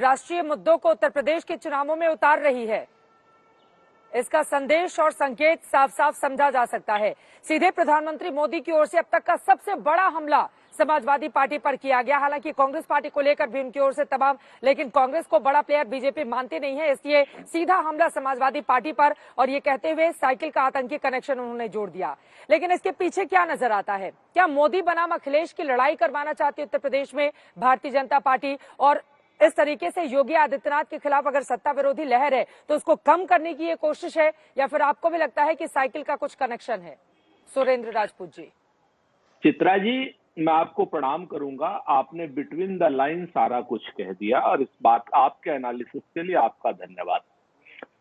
राष्ट्रीय मुद्दों को उत्तर प्रदेश के चुनावों में उतार रही है। इसका संदेश और संकेत साफ साफ समझा जा सकता है। सीधे प्रधानमंत्री मोदी की ओर से अब तक का सबसे बड़ा हमला समाजवादी पार्टी पर किया गया। हालांकि कांग्रेस पार्टी को लेकर भी उनकी ओर से तमाम, लेकिन कांग्रेस को बड़ा प्लेयर बीजेपी मानती नहीं है, इसलिए सीधा हमला समाजवादी पार्टी पर, और ये कहते हुए साइकिल का आतंकी कनेक्शन उन्होंने जोड़ दिया। लेकिन इसके पीछे क्या नजर आता है? क्या मोदी बनाम अखिलेश की लड़ाई करवाना चाहती है उत्तर प्रदेश में भारतीय जनता पार्टी? और इस तरीके से योगी आदित्यनाथ के खिलाफ अगर सत्ता विरोधी लहर है तो उसको कम करने की ये कोशिश है, या फिर आपको भी लगता है कि साइकिल का कुछ कनेक्शन है? सुरेंद्र राजपूत जी। चित्रा जी, मैं आपको प्रणाम करूंगा। आपने बिटवीन द लाइन सारा कुछ कह दिया और इस बात आपके एनालिसिस के लिए आपका धन्यवाद।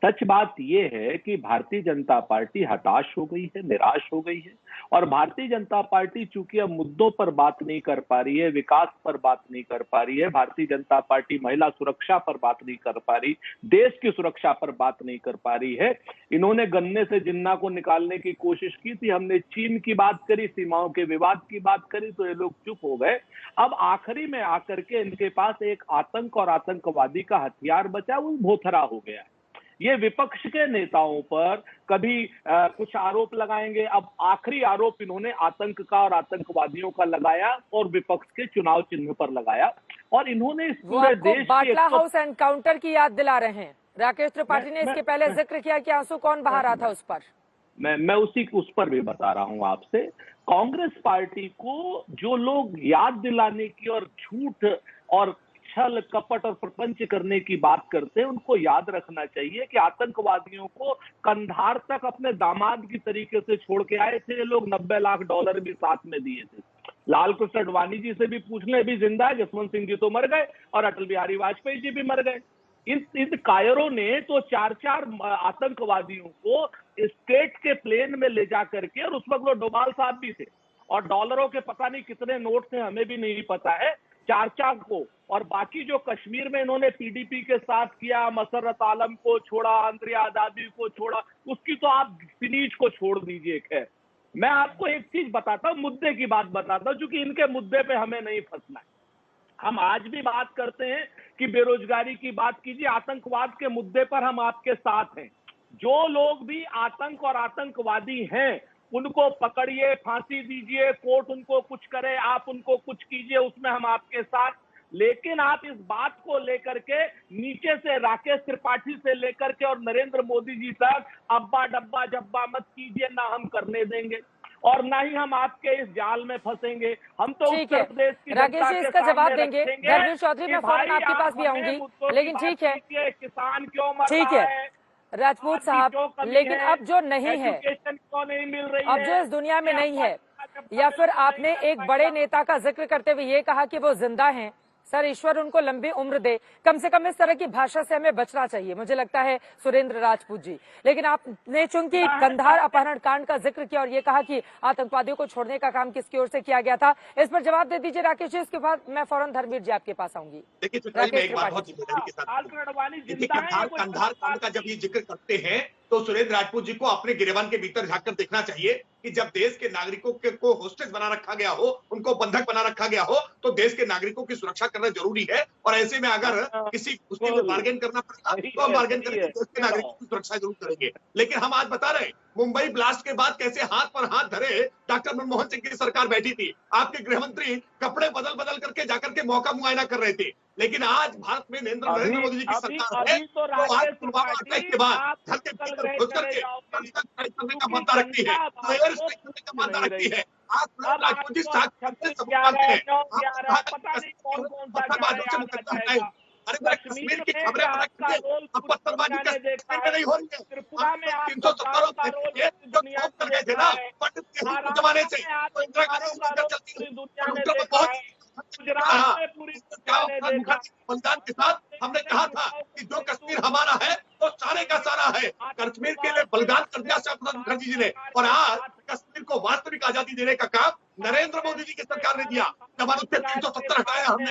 सच बात यह है कि भारतीय जनता पार्टी हताश हो गई है, निराश हो गई है, और भारतीय जनता पार्टी चूंकि अब मुद्दों पर बात नहीं कर पा रही है, विकास पर बात नहीं कर पा रही है, भारतीय जनता पार्टी महिला सुरक्षा पर बात नहीं कर पा रही, देश की सुरक्षा पर बात नहीं कर पा रही है। इन्होंने गन्ने से जिन्ना को निकालने की कोशिश की थी। हमने चीन की बात करी, सीमाओं के विवाद की बात करी, तो ये लोग चुप हो गए। अब आखिरी में आकर के इनके पास एक आतंक और आतंकवादी का हथियार बचा, वो भोथरा हो गया है। ये विपक्ष के नेताओं पर कभी कुछ आरोप लगाएंगे। अब आखिरी आरोप इन्होंने आतंक का और आतंकवादियों का लगाया और विपक्ष के चुनाव चिन्ह पर लगाया, और इन्होंने इस पूरे देश बाटला हाउस एनकाउंटर की याद दिला रहे हैं। राकेश त्रिपाठी ने इसके पहले जिक्र किया कि आंसू कौन बहा रहा था उस पर। मैं उस पर भी बता रहा हूं आपसे। कांग्रेस पार्टी को जो लोग याद दिलाने की और झूठ और छल कपट और प्रपंच करने की बात करते हैं, उनको याद रखना चाहिए कि आतंकवादियों को कंधार तक अपने दामाद की तरीके से छोड़ के आए थे। ये लोग $90 लाख भी साथ में दिए थे। लाल कृष्ण अडवाणी जी से भी पूछ ले, भी जिंदा है। जसवंत सिंह जी तो मर गए और अटल बिहारी वाजपेयी जी भी मर गए। इन कायरों ने तो 4 आतंकवादियों को स्टेट के प्लेन में ले जा करके, और उस वक्त वो डोभाल साहब भी थे, और डॉलरों के पता नहीं कितने नोट थे, हमें भी नहीं पता है, 4 को। और बाकी जो कश्मीर में इन्होंने पीडीपी के साथ किया, मसरत आलम को छोड़ा, अंद्रिया आजादी को छोड़ा, उसकी तो आप फिनीश को छोड़ दीजिए। खैर, मैं आपको एक चीज बताता हूं, मुद्दे की बात बताता हूं, क्योंकि इनके मुद्दे पे हमें नहीं फंसना है। हम आज भी बात करते हैं कि बेरोजगारी की बात कीजिए, आतंकवाद के मुद्दे पर हम आपके साथ हैं। जो लोग भी आतंक और आतंकवादी हैं, उनको पकड़िए, फांसी दीजिए, कोर्ट उनको कुछ करे, आप उनको कुछ कीजिए, उसमें हम आपके साथ। लेकिन आप इस बात को लेकर के नीचे से राकेश त्रिपाठी से लेकर के और नरेंद्र मोदी जी तक अब्बा डब्बा जब्बा मत कीजिए, ना हम करने देंगे और ना ही हम आपके इस जाल में फंसेंगे। हम तो उत्तर प्रदेश की राकेश जी इसका जवाब देंगे। धर्मेंद्र चौधरी, मैं फौरन आपके पास भी आऊंगी, लेकिन ठीक है, किसान क्यों मर ठीक रहा है राजपूत साहब, लेकिन अब जो नहीं है, क्यों नहीं मिल रही अब जो इस दुनिया में नहीं है, या फिर आपने एक बड़े नेता का जिक्र करते हुए ये कहा कि वो जिंदा हैं, सर ईश्वर उनको लंबी उम्र दे, कम से कम इस तरह की भाषा से हमें बचना चाहिए, मुझे लगता है सुरेंद्र राजपूत जी। लेकिन आपने चूंकि कंधार अपहरण कांड का जिक्र किया और ये कहा कि आतंकवादियों को छोड़ने का काम किसकी ओर से किया गया था, इस पर जवाब दे दीजिए राकेश जी, इसके बाद मैं फौरन धर्मवीर जी आपके पास आऊंगी। देखिए कंधार कांड का जब ये जिक्र करते हैं तो सुरेंद्र राजपूत जी को अपने गिरेबान के भीतर झांककर देखना चाहिए कि जब देश के नागरिकों को होस्टेज बना रखा गया हो, उनको बंधक बना रखा गया हो, तो देश के नागरिकों की सुरक्षा करना जरूरी है। और ऐसे में अगर किसी कुश्ती में बार्गेन करना पड़ेगा तो हम बार्गेन करके देश के नागरिकों की सुरक्षा जरूर करेंगे। लेकिन हम आज बता रहे हैं, मुंबई ब्लास्ट के बाद कैसे हाथ पर हाथ धरे डॉक्टर मनमोहन सिंह की सरकार बैठी थी। आपके गृह मंत्री कपड़े बदल बदल करके जाकर के मौका मुआयना कर रहे थे। लेकिन आज भारत में नरेंद्र मोदी जी की सरकार है, तो आज पुलवामा अटैक के बाद घर के भीतर घुस करके करने का मुद्दा रखती है, एयर स्ट्राइक करने का मुद्दा रखती है। आज राजपूत जी से सबूत मांगते हैं, पत्थरबाजों से मुकदमा हटाएगा। अरे मेरे कश्मीर की खबरें अब पत्थरबाजी के नहीं हो रही है। 370 जो चौक कर गए थे ना पंडित नेहरू के जमाने से, तो इंदिरा गांधी चलती है बहुत बलिदान के साथ हमने कहा था कि जो कश्मीर हमारा है वो सारे का सारा है। कश्मीर के लिए बलिदान कर दिया श्यामा मुखर्जी जी ने, और आज कश्मीर को वास्तविक आजादी देने का काम नरेंद्र मोदी जी की सरकार ने दिया। जब अनुच्छेद 370 हटाया हमने।